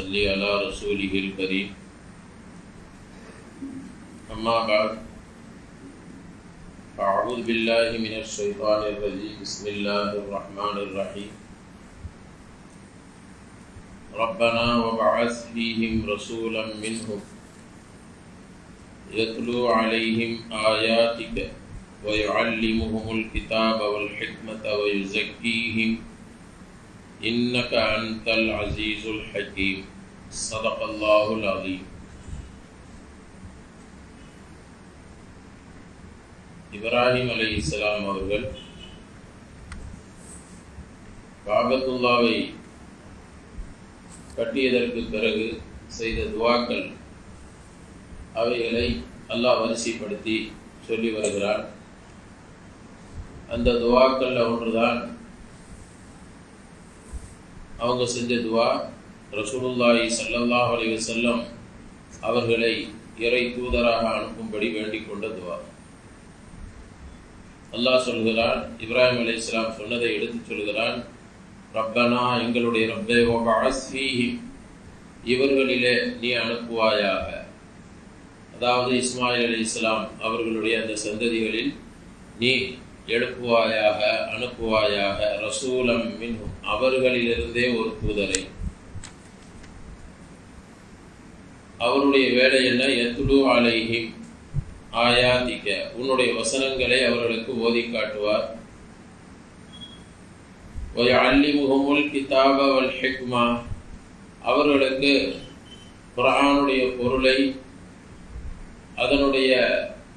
صل على رسوله الكريم أما بعد أعوذ بالله من الشيطان الرجيم بسم الله الرحمن الرحيم ربنا وبعث فيهم رسولا منهم يتلو عليهم آياتك ويعلمهم الكتاب والحكمة ويزكيهم إنك أنت العزيز الحكيم صدق الله العظيم. இப்ராஹிம் அலைஹிஸ்ஸலாம் அவர்கள் காபத்துல்லாவை கட்டியதற்கு பிறகு செய்த துவாக்கள் அவைகளை அல்லாஹ் வரிசைப்படுத்தி சொல்லி வருகிறார். அந்த துவாக்கள் ஒன்றுதான் அவங்க செஞ்ச துவா, ரசூலுல்லாஹி ஸல்லல்லாஹு அலைஹி வஸல்லம் அவர்களை இறை தூதராக அனுப்பும்படி வேண்டிக் கொண்ட துவா. அல்லாஹ் சொல்கிறான், இப்ராஹிம் அலைஹிஸ்ஸலாம் சொன்னதை எடுத்து சொல்கிறான், ரப்பனா எங்களுடைய ரப்பே வபஅஸ் ஃபீஹிம் இவர்களிலே நீ அனுப்புவாயாக. அதாவது இஸ்மாயில் அலைஹிஸ்ஸலாம் அவர்களுடைய அந்த சந்ததிகளில் நீ எழுப்புவாயாக, அனுப்புவாயாக, ரசூலம் மின்ஹும் அவர்களிலிருந்தே ஒரு தூதரை. அவருடைய வேலை என்ன? யத்லு அலைஹிம் ஆயாதிக்க உன்னுடைய வசனங்களை அவர்களுக்கு ஓதி காட்டுவார். வயஅல்லிமுஹுமுல் கிதாப வல் ஹிக்மா அவர்களுக்கு குர்ஆனுடைய பொருளை, அதனுடைய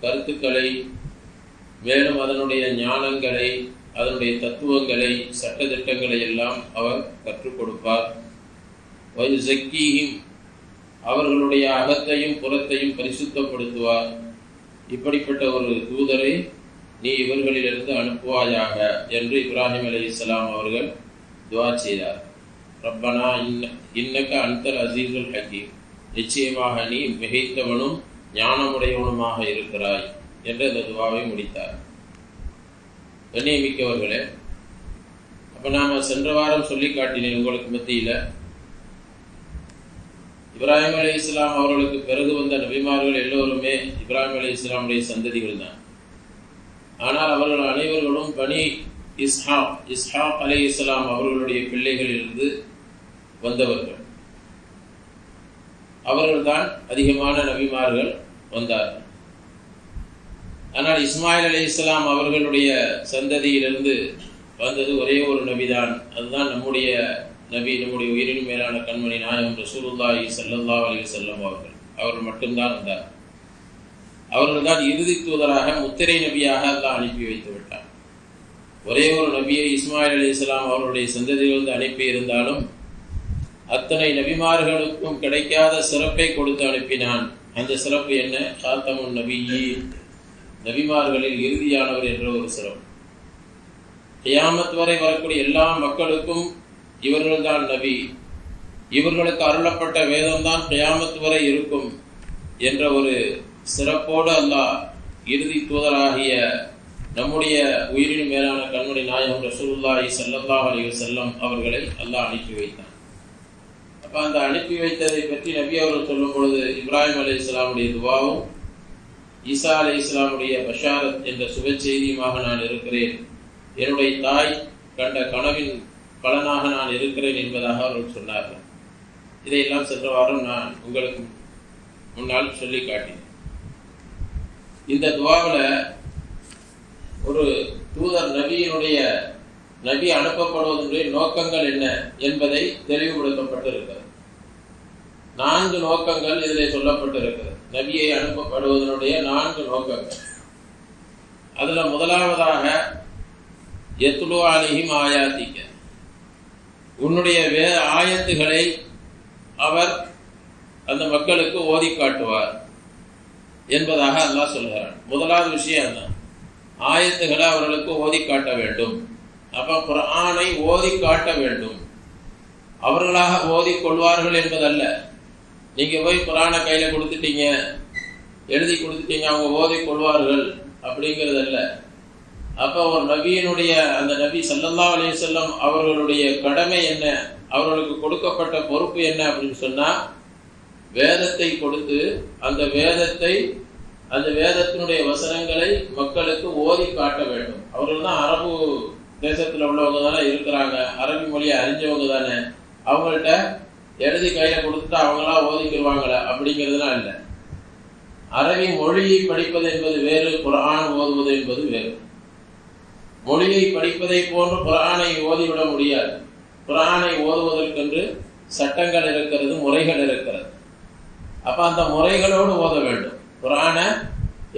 கருத்துக்களை, மேலும் அதனுடைய ஞானங்களை, அதனுடைய தத்துவங்களை, சட்டத்திட்டங்களை எல்லாம் அவர் கற்றுக் கொடுப்பார். வயுஸக்கீஹிம் அவர்களுடைய அகத்தையும் புறத்தையும் பரிசுத்தப்படுத்துவார். இப்படிப்பட்ட ஒரு தூதரை நீ இவர்களிலிருந்து அனுப்புவாயாக என்று இப்ராஹிம் அலைஹிஸ்ஸலாம் அவர்கள் துஆ செய்தார். ரப்பனா இன்னக அன்தல் அஸீஸுல் ஹக்கீம் நிச்சயமாக நீ மிகைத்தவனும் ஞானமுடையவனுமாக இருக்கிறாய் என்று அந்த துவாவை முடித்தார். கண்ணியமிக்கவர்களே, அப்போ நாம் சென்ற வாரம் சொல்லி காட்டினேன் உங்களுக்கு மத்தியில், இப்ராஹிம் அலைஹிஸ்ஸலாம் அவர்களுக்கு பிறகு வந்த நபிமார்கள் எல்லோருமே இப்ராஹிம் அலைஹிஸ்ஸலாமுடைய சந்ததிகள் தான். ஆனால் அவர்கள் அனைவர்களும் பனி இஸ்ஹாக் அலைஹிஸ்ஸலாம் அவர்களுடைய பிள்ளைகளிலிருந்து வந்தவர்கள். அவர்கள்தான் அதிகமான நபிமார்கள் வந்தார்கள். ஆனால் இஸ்மாயில் அலைஹிஸ்ஸலாம் அவர்களுடைய சந்ததியிலிருந்து வந்தது ஒரே ஒரு நபிதான். அதுதான் நம்முடைய நபி, நம்முடைய உயிரின் மேலான கண்மணி நாயகம் ரசூலுல்லாஹி ஸல்லல்லாஹு அலைஹி வஸல்லம் அவர்கள் மட்டும்தான் வந்தார். அவர்கள் தான் இறுதி தூதராக, முத்திரை நபியாக அல்லாஹ் அனுப்பி வைத்து விட்டார். ஒரே ஒரு நபியை இஸ்மாயில் அலைஹிஸ்ஸலாம் அவர்களுடைய சந்ததியிலிருந்து அனுப்பி இருந்தாலும் அத்தனை நபிமார்களுக்கும் கிடைக்காத சிறப்பை கொடுத்து அனுப்பினான். அந்த சிறப்பு என்ன? காத்தமுன் நபியீன், நபிமார்களில் இறுதியானவர் என்ற ஒரு சிறப்பு. கியாமத் வரை வரக்கூடிய எல்லா மக்களுக்கும் இவர்கள்தான் நபி, இவர்களுக்கு அருளப்பட்ட வேதம்தான் கியாமத் வரை இருக்கும் என்ற ஒரு சிறப்போடு அல்லாஹ் இறுதி தூதராகிய நம்முடைய உயிரின் மேலான கண்மணி நாயகம் ரசூலுல்லாஹி ஸல்லல்லாஹு அலைஹி வஸல்லம் அவர்களை அல்லாஹ் அனுப்பி வைத்தான். அப்போ அந்த அனுப்பி வைத்ததை பற்றி நபி அவர்கள் சொல்லும் பொழுது இப்ராஹிம் அலைஹிஸ்ஸலாமுடைய துவாவும் ஈசா அலைஹிஸ்ஸலாமுடைய பஷாரத் என்ற சுப செய்தியுமாக நான் இருக்கிறேன், என்னுடைய தாய் கண்ட கனவின் பலனாக நான் இருக்கிறேன் என்பதாக அவர்கள் சொன்னார்கள். இதையெல்லாம் சென்ற வாரம் நான் உங்களுக்கு முன்னால் சொல்லி காட்டினேன். இந்த துவாவில் ஒரு தூதர் நபி அனுப்பப்படுவதனுடைய நோக்கங்கள் என்ன என்பதை தெளிவுபடுத்தப்பட்டிருக்கிறது. 4 நோக்கங்கள் இதில் சொல்லப்பட்டிருக்கிறது. நபியை அனுப்பப்படுவதனுடைய 4 நோக்கங்கள். அதுல முதலாவதாக யத்லு அலைஹிம் ஆயாத்திக்க உன்னுடைய ஆயத்துகளை அவர் அந்த மக்களுக்கு ஓதி காட்டுவார் என்பதாக அல்லாஹ் சொல்கிறான். முதலாவது விஷயம் தான் ஆயத்துகளை அவர்களுக்கு ஓதி காட்ட வேண்டும். அப்ப குர்ஆனை ஓதி காட்ட வேண்டும். அவர்களாக ஓதி கொள்வார்கள் என்பதல்ல. நீங்க போய் குர்ஆனை கையில கொடுத்துட்டீங்க, எழுதி கொடுத்துட்டீங்க, அவங்க ஓதி கொள்வார்கள் அப்படிங்கிறது அல்ல. அப்போ ஒரு நபியினுடைய அந்த நபி ஸல்லல்லாஹு அலைஹி வஸல்லம் அவர்களுடைய கடமை என்ன அவர்களுக்கு கொடுக்கப்பட்ட பொறுப்பு என்ன அப்படின்னு சொன்னா, வேதத்தை கொடுத்து அந்த வேதத்தினுடைய வசனங்களை மக்களுக்கு ஓதி காட்ட வேண்டும். அவர்கள் தான் அரபு தேசத்துல உள்ளவங்க தானே இருக்கிறாங்க, அரபி மொழியை அறிஞ்சவங்க தானே. அவங்கள்ட்ட எழுதி கையில கொடுத்துட்டு அவங்களா ஓதிக்கிடுவாங்களே அப்படிங்கிறதுலாம் இல்லை. அரபி மொழியை படிப்பது என்பது வேறு, குர்ஆன் ஓதுவது என்பது வேறு. மொழியை படிப்பதை போன்று குர்ஆனை ஓதிவிட முடியாது. குர்ஆனை ஓதுவதற்கென்று சட்டங்கள் இருக்கிறது, முறைகள் இருக்கிறது. அப்ப அந்த முறைகளோடு ஓத வேண்டும். குர்ஆனை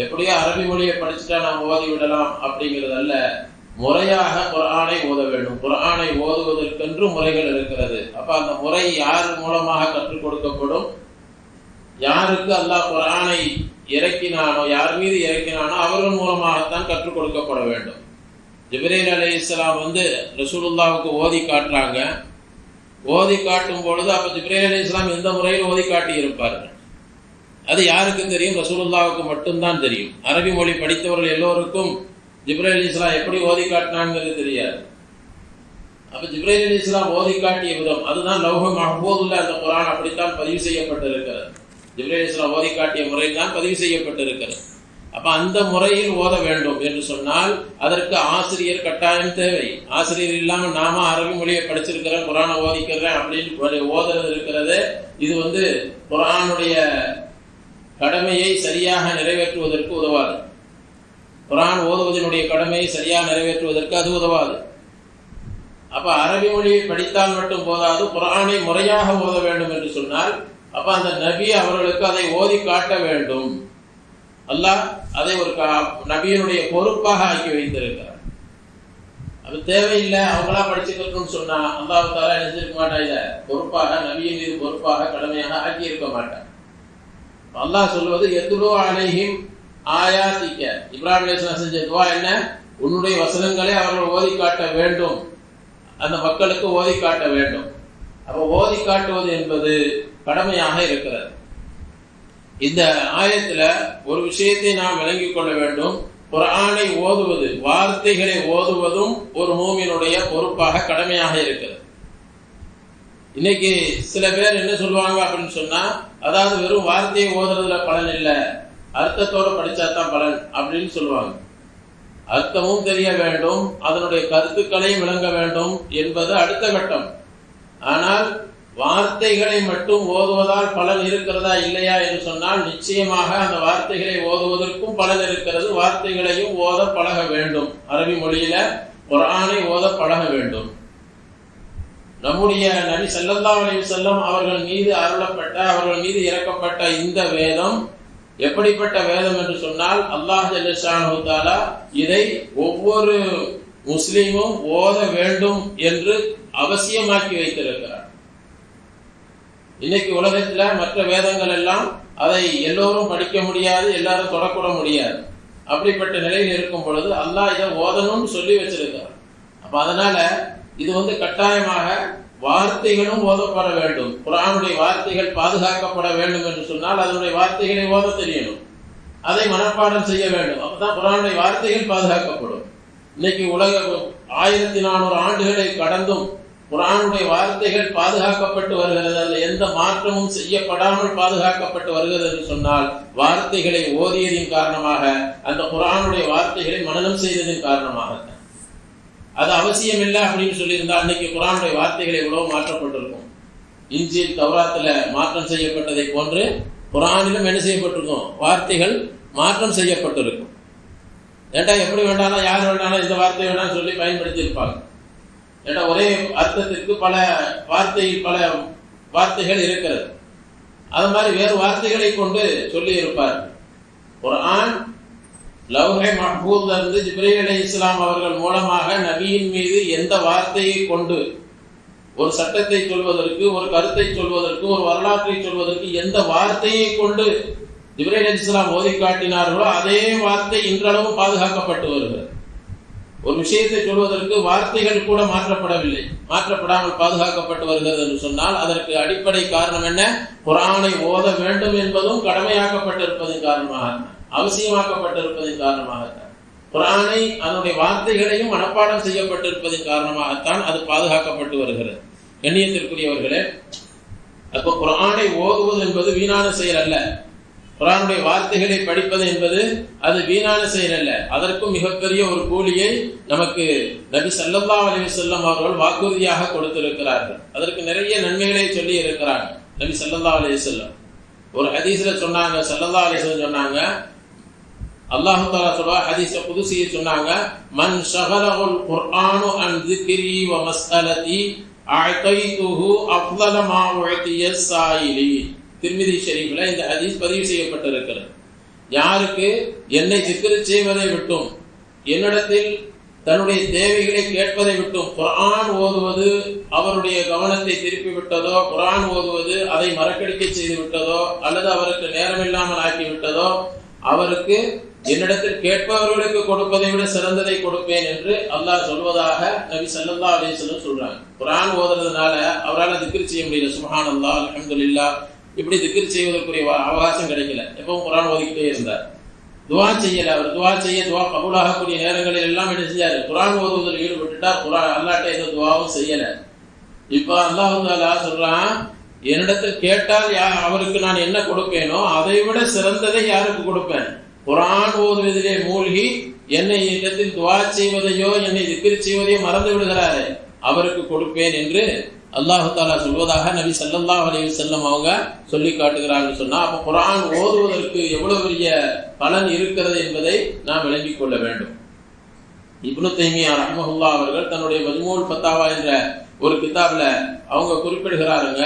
எப்படியோ அரபி மொழியை படிச்சுட்டா நாம் ஓதி விடலாம் அப்படிங்கிறது அல்ல, முறையாக குர்ஆனை ஓத வேண்டும். குர்ஆனை ஓதுவதற்கென்று முறைகள் இருக்கிறது. அப்ப அந்த முறை யார் மூலமாக கற்றுக் கொடுக்கப்படும்? யாருக்கு அல்லாஹ் குர்ஆனை இறக்கினானோ, யார் மீது இறக்கினானோ அவர்கள் மூலமாகத்தான் கற்றுக் கொடுக்கப்பட வேண்டும். ஜிப்ரீல் அலைஹிஸ்ஸலாம் ரசூலுல்லாஹ்வுக்கு ஓதி காட்டுறாங்க. ஓதி காட்டும் பொழுது அப்ப ஜிப்ரீல் அலைஹிஸ்ஸலாம் எந்த முறையில் ஓதி காட்டி இருப்பார்கள் அது யாருக்கு தெரியும்? ரசூலுல்லாஹ்வுக்கு மட்டும்தான் தெரியும். அரபி மொழி படித்தவர்கள் எல்லோருக்கும் ஜிப்ரீல் அலைஹிஸ்ஸலாம் எப்படி ஓதி காட்டினாங்கிறது தெரியாது. அப்ப ஜிப்ரீல் அலைஹிஸ்ஸலாம் ஓதி காட்டிய விதம் அதுதான் லௌஹ் மஹ்பூதுல அந்த குர்ஆன் அப்படித்தான் பதிவு செய்யப்பட்டிருக்கிறது. ஜிப்ரீல் அலைஹிஸ்ஸலாம் ஓதி காட்டிய முறையில் தான் பதிவு செய்யப்பட்டிருக்கிறது. அப்ப அந்த முறையில் ஓத வேண்டும் என்று சொன்னால் அதற்கு ஆசிரியர் கட்டாயம் தேவை. ஆசிரியர் இல்லாம நாம அரபி மொழியை படிச்சிருக்கிறேன், குர்ஆனை ஓதிக்கிறேன் அப்படின்னு ஓதுறது இருக்கிறது, இது குர்ஆனுடைய கடமையை சரியாக நிறைவேற்றுவதற்கு உதவாது. குர்ஆன் ஓதுவதனுடைய கடமையை சரியாக நிறைவேற்றுவதற்கு அது உதவாது. அப்ப அரபி மொழியை படித்தால் மட்டும் போதாது, குர்ஆனை முறையாக ஓத வேண்டும் என்று சொன்னால் அப்ப அந்த நபி அவர்களுக்கு அதை ஓதி காட்ட வேண்டும். அல்லாஹ் அதை ஒரு நபியினுடைய பொறுப்பாக ஆக்கி வைத்திருக்கிறார். அது தேவையில்லை, அவங்களா படிச்சுக்கணும்னு சொன்னா அல்லாஹ் தஆலா நினைச்சிருக்க மாட்டா. இதை பொறுப்பாக நபியின் மீது பொறுப்பாக கடமையாக ஆக்கி இருக்க மாட்டார். அல்லாஹ் சொல்வது யத்லு அலைஹிம் ஆயாத்திக. இப்ராஹிம் அலைஹிஸ்ஸலாம் செஞ்ச துஆ என்ன? உன்னுடைய வசனங்களை அவர்கள் ஓதி காட்ட வேண்டும், அந்த மக்களுக்கு ஓதி காட்ட வேண்டும். அப்ப ஓதி காட்டுவது என்பது கடமையாக இருக்கிறது. இந்த ஆயத்துல ஒரு விஷயத்தை நாம் விளங்கிக் கொள்ள வேண்டும். குர்ஆனை ஓதுவது, வார்த்தைகளை ஓதுவதும் ஒரு மூமினுடைய பொறுப்பாக கடமையாக இருக்கிறது. இன்னைக்கு சில பேர் என்ன சொல்லுவாங்க அப்படின்னு சொன்னா, அதாவது வெறும் வார்த்தையை ஓதுறதுல பலன் இல்லை, அர்த்தத்தோட படிச்சாதான் பலன் அப்படின்னு சொல்லுவாங்க. அர்த்தமும் தெரிய வேண்டும், அதனுடைய கருத்துக்களையும் விளங்க வேண்டும் என்பது அடுத்த கட்டம். ஆனால் வார்த்தைகளை மட்டும் ஓதுவதால் பலன் இருக்கிறதா இல்லையா என்று சொன்னால் நிச்சயமாக அந்த வார்த்தைகளை ஓதுவதற்கும் பலன் இருக்கிறது. வார்த்தைகளையும் ஓத பழக வேண்டும். அரபி மொழியில குர்ஆனை ஓத பழக வேண்டும். நம்முடைய நபி ஸல்லல்லாஹு அலைஹி வஸல்லம் அவர்கள் மீது அருளப்பட்ட, அவர்கள் மீது இறக்கப்பட்ட இந்த வேதம் எப்படிப்பட்ட வேதம் என்று சொன்னால், அல்லாஹ் ஜல்ல ஷானஹு தஆலா இதை ஒவ்வொரு முஸ்லிமும் ஓத வேண்டும் என்று அவசியமாக்கி வைத்திருக்கிறார். இன்னைக்கு உலகத்துல மற்ற வேதங்கள் எல்லாம் அதை எல்லோரும் படிக்க முடியாது, எல்லாரும் தொடக்கூட முடியாது. அப்படிப்பட்ட நிலையில் இருக்கும் பொழுது அல்லாஹ் இதை ஓதணும்னு சொல்லி வச்சிருக்கிறார். அப்ப அதனால இது கட்டாயமாக வார்த்தைகளும் ஓதப்பட வேண்டும். குர்ஆனுடைய வார்த்தைகள் பாதுகாக்கப்பட வேண்டும் என்று சொன்னால் அதனுடைய வார்த்தைகளை ஓத தெரியணும், அதை மனப்பாடம் செய்ய வேண்டும். அப்பதான் குர்ஆனுடைய வார்த்தைகள் பாதுகாக்கப்படும். இன்னைக்கு உலக 1400 ஆண்டுகளை கடந்தும் குர்ஆனுடைய வார்த்தைகள் பாதுகாக்கப்பட்டு வருகிறது. அதில் எந்த மாற்றமும் செய்யப்படாமல் பாதுகாக்கப்பட்டு வருகிறது என்று சொன்னால் வார்த்தைகளை ஓதியதின் காரணமாக, அந்த குர்ஆனுடைய வார்த்தைகளை மனனம் செய்ததின் காரணமாக. அது அவசியம் இல்லை அப்படின்னு சொல்லியிருந்தா அன்னைக்கு குர்ஆனுடைய வார்த்தைகளை எவ்வளவு மாற்றப்பட்டிருக்கும். இன்ஜீல் தௌராத்துல மாற்றம் செய்யப்பட்டதை போன்று குர்ஆனிலும் என்ன செய்யப்பட்டிருக்கும்? வார்த்தைகள் மாற்றம் செய்யப்பட்டிருக்கும். ஏட்டா எப்படி வேண்டாலும் யார் வேண்டாலும் இந்த வார்த்தை வேண்டாம் சொல்லி பயன்படுத்தி இருப்பாங்க. ஏன்னா ஒரே அர்த்தத்திற்கு பல வார்த்தைகள் இருக்கிறது. அது மாதிரி வேறு வார்த்தைகளை கொண்டு சொல்லி இருப்பார். குர்ஆன் லௌஹே மஹ்பூத்ல இருந்து ஜிப்ரீல் அலைஹிஸ்ஸலாம் அவர்கள் மூலமாக நபியின் மீது எந்த வார்த்தையை கொண்டு ஒரு சட்டத்தை சொல்வதற்கு, ஒரு கருத்தை சொல்வதற்கு, ஒரு வரலாற்றை சொல்வதற்கு எந்த வார்த்தையை கொண்டு ஜிப்ரீல் அலைஹிஸ்ஸலாம் ஓதி காட்டினார்களோ அதே வார்த்தை இன்றளவும் பாதுகாக்கப்பட்டு வருகிறது. ஒரு விஷயத்தை சொல்வதற்கு வார்த்தைகள் கூட மாற்றப்படாமல் பாதுகாக்கப்பட்டு வருகிறது என்று சொன்னால் அதற்கு அடிப்படை காரணம் என்ன? குர்ஆனை ஓத வேண்டும் என்பதும் கடமையாக்கப்பட்டிருப்பதன் காரணமாக, அவசியமாக்கப்பட்டிருப்பதன் காரணமாகத்தான். குர்ஆனை அதனுடைய வார்த்தைகளையும் மனப்பாடம் செய்யப்பட்டிருப்பதன் காரணமாகத்தான் அது பாதுகாக்கப்பட்டு வருகிறது. கண்ணியத்திற்குரியவர்களே, அப்போ குர்ஆனை ஓதுவது என்பது வீணான செயல் அல்ல. குர்ஆனுடைய வார்த்தைகளை படிப்பது என்பது அது வீணான செயல் அல்ல. அதற்கும் மிகப்பெரிய ஒரு கூலியை நமக்கு நபி ஸல்லல்லாஹு அலைஹி வஸல்லம் அவர்கள் வாக்குறுதியாக கொடுத்திருக்கிறார்கள். அதற்கு நிறைய நன்மைகளை சொல்லி இருக்கிறாங்க நபி ஸல்லல்லாஹு அலைஹி வஸல்லம். ஒரு ஹதீஸ்ல சொன்னாங்க, ஸல்லல்லாஹு அலைஹி வஸல்லம் சொன்னாங்க, அல்லாஹ் தஆலா சொல்வா ஹதீஸ் குதுஸிய சொன்னாங்க, மன் ஷகலஹுல் குர்ஆனு அன் ذிக்ரி வ மஸ்அலதி அஅதைதுஹு அஃதல மா உஅதிய ஸாயிலி. திர்மிதி ஷரீஃப்ல இந்த ஹதீஸ் பதிவு செய்யப்பட்டிருக்கிறது. யாருக்கு என்னை திக்ர் செய்வதை விட்டும் என்னிடத்தில் தன்னுடைய தேவைகளை கேட்பதை விட்டும் குர்ஆன் ஓதுவது அவருடைய கவனத்தை திருப்பி விட்டதோ, குர்ஆன் ஓதுவது அதை மறக்கடிக்க செய்து விட்டதோ, அல்லது அவருக்கு நேரமில்லாமல் ஆக்கி விட்டதோ, அவருக்கு என்னிடத்தில் கேட்பவர்களுக்கு கொடுப்பதை விட சிறந்ததை கொடுப்பேன் என்று அல்லாஹ் சொல்வதாக நபி ஸல்லல்லாஹு அலைஹி வஸல்லம் சொல்றாங்க. குர்ஆன் ஓதுறதுனால அவரால் திக்ர் செய்ய முடியல. சுப்ஹானல்லாஹ், அல்ஹம்துலில்லாஹ், இப்படி திக்ர் செய்வதற்குரிய அவகாசம் கிடைக்கல. எப்பவும் குர்ஆன் ஓதிக்கிட்டே இருந்தார். துவா செய்யல. அவர் துவா கபூலாகக்கூடிய நேரங்களில் எல்லாம் என்ன செஞ்சாரு? குர்ஆன் ஓதுவதில் ஈடுபட்டுட்டார். குர்ஆன் அல்லாஹ்ட்ட எந்த துவாவும் செய்யல. இப்ப அல்லாஹ் தஆலா சொல்றான், என்னிடத்தில் கேட்டால் அவருக்கு நான் என்ன கொடுப்பேனோ அதை விட சிறந்ததை யாருக்கு கொடுப்பேன்? குர்ஆன் ஓதுவதிலே மூழ்கி என்னை இடத்தில் துவா செய்வதையோ என்னை திக்ர் செய்வதையோ மறந்து விடுகிறாரே, அவருக்கு கொடுப்பேன் என்று அல்லாஹ் தஆலா சொல்வதாக நபி ஸல்லல்லாஹு அலைஹி வஸல்லம் அவங்க சொல்லி காட்டுகிறார்கள். சொன்னா அப்ப குர்ஆன் ஓதுவதற்கு எவ்வளவு பெரிய பலன் இருக்கிறது என்பதை நாம் விளங்கிக் கொள்ள வேண்டும். இப்னு தைமியா ரஹ்மஹுல்லாஹ் அவர்கள் தன்னுடைய மஜ்மூல் ஃபத்தாவா என்ற ஒரு கிதாப்ல அவங்க குறிப்பிடுகிறாருங்க,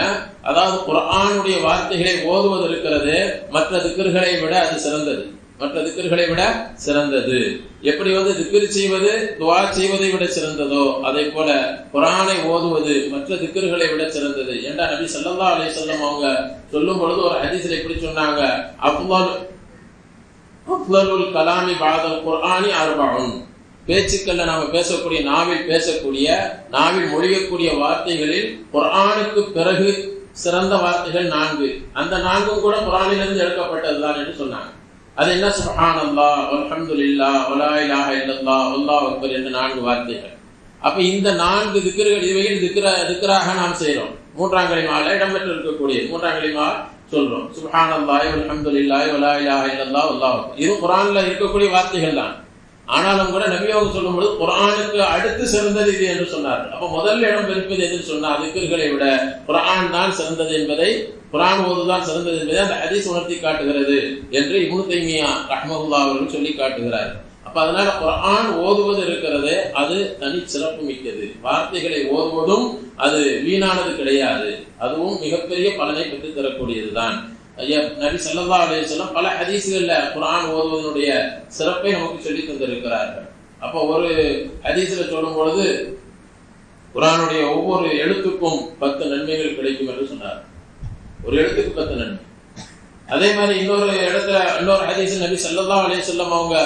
அதாவது குர்ஆனுடைய வார்த்தைகளை ஓதுவது இருக்கிறது மற்ற திக்ர்களை விட அது சிறந்தது. மற்ற திக்ர்களை விட சிறந்தது. எப்படி திக்ர் செய்வது துஆ செய்வதை விட சிறந்ததோ, அதே போல குர்ஆனை ஓதுவது மற்ற திக்ர்களை விட சிறந்தது என்ற நபி ஸல்லல்லாஹு அலைஹி வஸல்லம் அவங்க சொல்லும் பொழுது ஒரு ஹதீஸ்ல இப்படி சொன்னாங்க, அஃலலுல் கலாமி பஅதல் குர்ஆனி அர்பஉன். பேச்சுக்கள்ல நாம பேசக்கூடிய, நாவில் பேசக்கூடிய, நாவில் மொழியக்கூடிய வார்த்தைகளில் குர்ஆனுக்கு பிறகு சிறந்த வார்த்தைகள் 4. அந்த 4ம் கூட குர்ஆனிலிருந்து எடுக்கப்பட்டதுதான் என்று சொன்னாங்க. அது என்ன? சுப்ஹானல்லாஹ், அல்ஹம்துலில்லாஹ், வலா இலாஹ இல்லல்லாஹ், அல்லாஹு அக்பர் என்ற 4 வார்த்தைகள். அப்ப இந்த 4 திக்ர்கள் இவைகள் திக்ராக நாம் செய்யறோம். 3ஆம் கலிமால இடம்பெற்று இருக்கக்கூடிய 3ஆம் கலிமா சொல்றோம், சுப்ஹானல்லாஹ், அல்ஹம்துலில்லாஹ், வலா இலாஹ இல்லல்லாஹ், அல்லாஹு அக்பர். இது குர்ஆன்ல இருக்கக்கூடிய வார்த்தைகள் தான். ஆனாலும் கூட நபி அவங்க சொல்லும்போது குர்ஆனுக்கு அடுத்து சிறந்தது இது என்று சொன்னார்கள். அப்ப முதல் இடம் இருப்பது எது சொன்னா திக்ர்களை விட குர்ஆன் தான் சிறந்தது என்பதை, குர்ஆன் ஓதுதான் சிறந்தது என்பதை அந்த ஹதீஸ் உணர்த்தி காட்டுகிறது என்று இப்னு தைமியா ரஹ்மஹுல்லாஹ் அவர்கள் சொல்லி காட்டுகிறார். அப்ப அதனால குர்ஆன் ஓதுவது இருக்கிறது அது தனி சிறப்பு மிக்கது. வார்த்தைகளை ஓதுவதும் அது வீணானது கிடையாது. அதுவும் மிகப்பெரிய பலனை பெற்று தரக்கூடியதுதான். நபி ஸல்லல்லாஹு அலைஹி வஸல்லம் பல ஹதீஸ்கள்ல குர்ஆன் ஓதுவதனுடைய சிறப்பை நமக்கு சொல்லி தந்திருக்கிறார்கள். அப்ப ஒரு ஹதீஸ்ல சொல்லும் பொழுது குர்ஆனுடைய ஒவ்வொரு எழுத்துக்கும் 10 நன்மைகள் கிடைக்கும் என்று சொன்னார். ஒரு எழுத்துக்கு 10 நன்மை. அதே மாதிரி இன்னொரு ஹதீஸ் நபி ஸல்லல்லாஹு அலைஹி வஸல்லம் அவங்க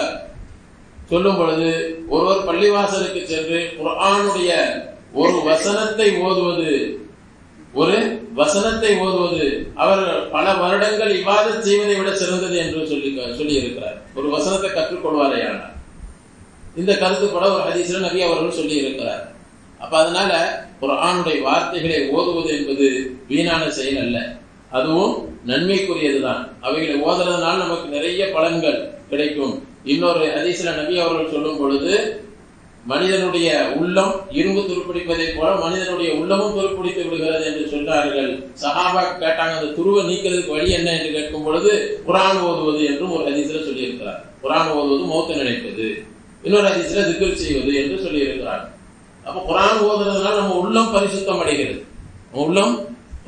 சொல்லும் பொழுது ஒருவர் பள்ளிவாசலுக்கு சென்று குர்ஆனுடைய ஒரு வசனத்தை ஓதுவது அவர் பல வருடங்கள் இபாதத் செய்வதை விட சிறந்தது என்று சொல்லி இருக்கிறார். ஒரு வசனத்தை கற்றுக்கொள்வாரேயானார். இந்த கருத்து கூட ஒரு ஹதீஸ்ல நபி அவர்கள் சொல்லி இருக்கிறார். அப்ப அதனால குர்ஆனுடைய வார்த்தைகளை ஓதுவது என்பது வீணான செயல் அல்ல, அதுவும் நன்மைக்குரியதுதான். அவைகளை ஓதுறதுனால நமக்கு நிறைய பலன்கள் கிடைக்கும். இன்னொரு ஹதீஸ்ல நபி அவர்கள் சொல்லும் பொழுது மனிதனுடைய உள்ளம் இரும்பு துருப்பிடிப்பதை போல மனிதனுடைய உள்ளமும் துருப்பிடித்து விடுகிறது என்று சொல்றார்கள். சஹாபா கேட்டாங்க, அந்த துருவை நீக்கிறதுக்கு வழி என்ன என்று கேட்கும் பொழுது குர்ஆன் ஓதுவது என்றும் ஒரு ஹதீஸ்ல சொல்லி இருக்கிறார். குர்ஆன் ஓதுவது மௌத்தை நினைப்பது, இன்னொரு ஹதீஸ்ல திக்ர் செய்வது என்று சொல்லி இருக்கிறார். அப்ப குர்ஆன் ஓதுறதுனால நம்ம உள்ளம் பரிசுத்தம் அடைகிறது. உள்ளம்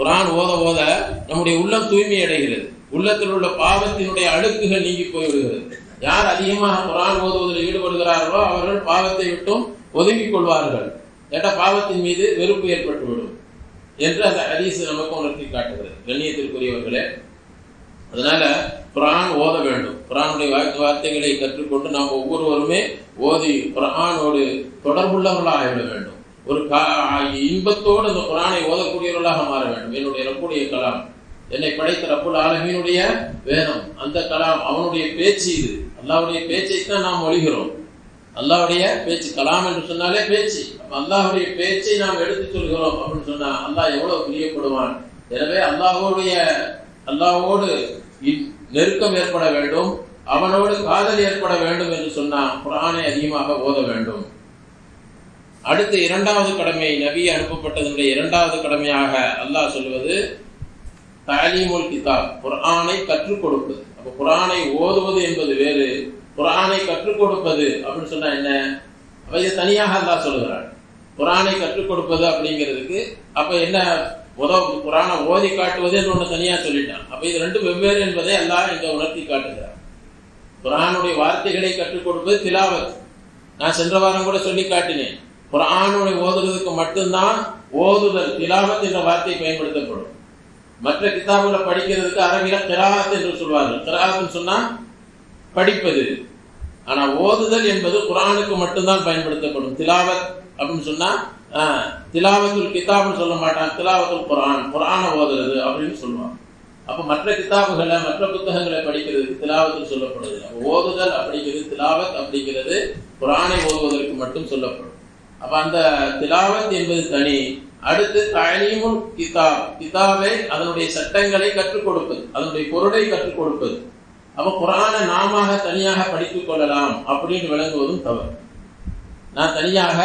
குர்ஆன் ஓத நம்முடைய உள்ளம் தூய்மை அடைகிறது. உள்ளத்தில் உள்ள பாவத்தினுடைய அழுக்குகள் நீங்கி போய்விடுகிறது. யார் அதிகமாக குர்ஆன் ஓதுவதில் ஈடுபடுகிறார்களோ அவர்கள் பாவத்தை விட்டும் ஒதுங்கிக் கொள்வார்கள். கேட்ட பாவத்தின் மீது வெறுப்பு ஏற்பட்டுவிடும் என்று அந்த ஹதீஸ் நமக்கு உணர்த்தி காட்டுகிறது. கண்ணியத்திற்குரியவர்களே, அதனால குர்ஆன் ஓத வேண்டும். குர்ஆனுடைய வார்த்தைகளை கற்றுக்கொண்டு நாம் ஒவ்வொருவருமே ஓதி குர்ஆனோடு தொடர்புள்ளவர்களாக ஆகிவிட வேண்டும். ஒரு இன்பத்தோடு அந்த குர்ஆனை ஓதக்கூடியவர்களாக மாற வேண்டும். என்னுடைய ரப்புடைய கலாம், என்னை படைத்த ரப்புல் ஆலமீனுடைய வேதம், அந்த கலாம் அவனுடைய பேச்சு. இது அல்லாஹ்வுடைய பேச்சைத்தான் நாம் மொழிகிறோம். அல்லாஹ்வுடைய பேச்சு. கலாம் என்று சொன்னாலே பேச்சு. அல்லாஹ்வுடைய பேச்சை நாம் எடுத்து சொல்கிறோம் அப்படின்னு சொன்னா அல்லாஹ் எவ்வளவு பிரியப்படுவான். எனவே அல்லாஹ்வோடு நெருக்கம் ஏற்பட வேண்டும், அவனோடு காதல் ஏற்பட வேண்டும் என்று சொன்னா குர்ஆனை அதிகமாக ஓத வேண்டும். அடுத்து இரண்டாவது கடமை, நபி அனுப்பப்பட்டதனுடைய இரண்டாவது கடமையாக அல்லாஹ் சொல்வது தஅலீமுல் கிதாப், குர்ஆனை கற்றுக் கொடுப்பது. அப்ப குர்ஆனை ஓதுவது என்பது வேறு, குர்ஆனை கற்றுக் கொடுப்பது அப்படின்னு சொன்னா என்ன? அப்ப இது தனியாக அல்லாஹ் சொல்லுகிறார். குர்ஆனை கற்றுக் கொடுப்பது அப்படிங்கிறதுக்கு அப்ப என்ன, குர்ஆனை ஓதி காட்டுவது என்று ஒன்று தனியா சொல்லிட்டான். அப்ப இது ரெண்டு வெவ்வேறு என்பதை அல்லாஹ் இங்க உணர்த்தி காட்டுகிறார். குர்ஆனுடைய வார்த்தைகளை கற்றுக் கொடுப்பது திலாவத். நான் சென்ற வாரம் கூட சொல்லி காட்டினேன். குர்ஆனுடைய ஓதுறதுக்கு மட்டும்தான் ஓதுதல் திலாவத் என்ற வார்த்தை பயன்படுத்தப்படும். மற்ற கிதாபுகளை படிக்கிறதுக்கு அரபில கிராஅத் என்று சொல்வார்கள். கிராஅத் சொன்னா படிப்பது. ஆனா ஓதுதல் என்பது குர்ஆனுக்கு மட்டும்தான் பயன்படுத்தப்படும். திலாவத் அப்படின்னு சொன்னா திலாவத்துல் கிதாப்னு சொல்ல மாட்டான், திலாவத்துல் குர்ஆன், குர்ஆனை ஓதுறது அப்படின்னு சொல்லுவாங்க. அப்ப மற்ற கிதாபுகளை மற்ற புத்தகங்களை படிக்கிறதுக்கு திலாவத்தில் சொல்லப்படுது. ஓதுதல் அப்படிங்கிறது, திலாவத் அப்படிங்கிறது குர்ஆனை ஓதுவதற்கு மட்டும் சொல்லப்படும். அப்ப அந்த திலாவத் என்பது தனி. அடுத்து தஅலீமுல் கிதாப், கிதாபை அதனுடைய சட்டங்களை கற்றுக் கொடுப்பது, அதனுடைய பொருளை கற்றுக் கொடுப்பது. அப்ப குர்ஆனை நாம தனியாக படித்துக் கொள்ளலாம் அப்படின்னு விளங்குவதும் தவறு. நான் தனியாக